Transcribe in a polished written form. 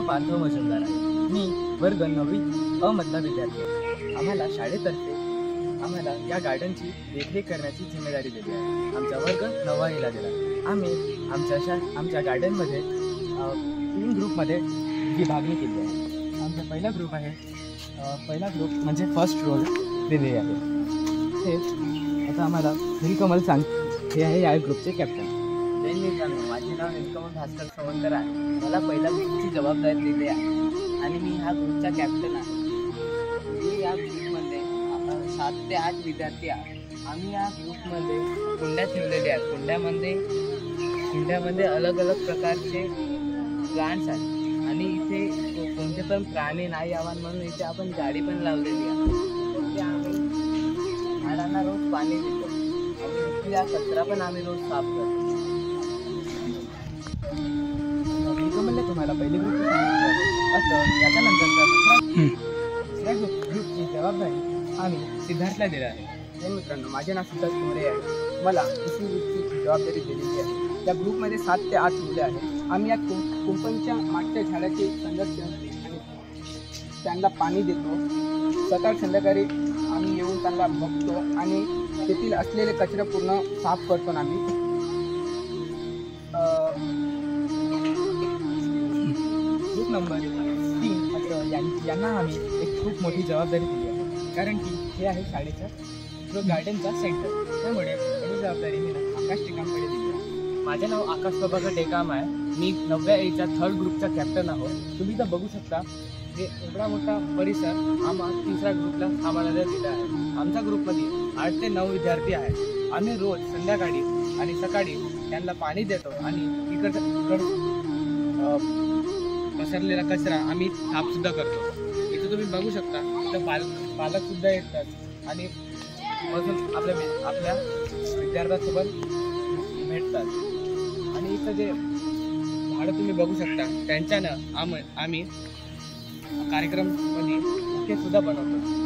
पार्थ मजुमदार आहे. मी वर्ग 9वी अ मधला विद्यार्थी आहे. आम्हाला शाळेतर्फे या गार्डनची देखरेख करण्याची जिम्मेदारी दिली आहे. आमचा वर्ग 9वीला दिला. आम्ही आमच्या गार्डनमध्ये 3 ग्रुपमध्ये विभागणी केली आहे. आमचा पहिला ग्रुप म्हणजे फर्स्ट रोल दिले आहे. हे आता आम्हाला नीलकमल हे आहे या ग्रुपचे कॅप्टन. जय मित्रांनो, माझे नाव नीलकमल भास्कर सवंकर आहे. मला पहिल्या ग्रुपची जबाबदारी दिली आहे आणि मी ह्या ग्रुपचा कॅप्टन आहे. मी या ग्रुपमध्ये 7 ते 8 विद्यार्थी आहेत. आम्ही या ग्रुपमध्ये कुंड्या ठेवलेल्या आहेत. कुंड्यामध्ये अलग अलग प्रकारचे प्लांट्स आहेत आणि इथे कोणते पण प्राणी नाही यावं म्हणून इथे आपण झाडी पण लावलेली आहे. इथे आम्ही झाडांना रोज पाणी देतो आणि इथला कचरा पण आम्ही रोज साफ करतो. नीलकमलने तुम्हाला पहिली ग्रुप सांगितलं असं. त्याच्यानंतर दुसऱ्या ग्रुपची जबाबदारी आम्ही सिद्धार्थला दिला आहे. जय मित्रांनो, माझे नाव सिद्धार्थ कुमरे आहे. मला दुसरी ग्रुपची जबाबदारी दिलेली आहे. त्या ग्रुपमध्ये 7 ते 8 मुले आहेत. आम्ही या कुंपणच्या मागच्या झाडाचे संरक्षण आणि त्यांना पाणी देतो. सकाळ संध्याकाळी आम्ही येऊन त्यांना बघतो आणि तेथील असलेले कचरे पूर्ण साफ करतो. आम्ही ग्रुप नंबर 3 असं यांना आम्ही एक खूप मोठी जबाबदारी दिली आहे. कारण की हे आहे शाळेचं गार्डनचा सेंटर. त्यामुळे ही जबाबदारी मी आकाश टेकामकडे दिली आहे. माझे नाव आकाश प्रभाकर टेकाम आहे. मी 9व्या एच्या 3rd ग्रुपचा कॅप्टन आहोत. तुम्ही तर बघू शकता हे एवढा मोठा परिसर तिसऱ्या ग्रुपला आम्हाला दिला आहे. आमच्या ग्रुपमध्ये 8 ते 9 विद्यार्थी आहेत. आम्ही रोज संध्याकाळी आणि सकाळी त्यांना पाणी देतो आणि इकडं पसरलेला कचरा आम्ही साफसुद्धा करतो. इथं तुम्ही बघू शकता इथं पालकसुद्धा येतात आणि अजून आपल्या विद्यार्थ्यांसोबत भेटतात. आणि इथं जे झाडं तुम्ही बघू शकता त्यांच्यानं आम्ही कार्यक्रममध्ये बुके सुद्धा बनवतो.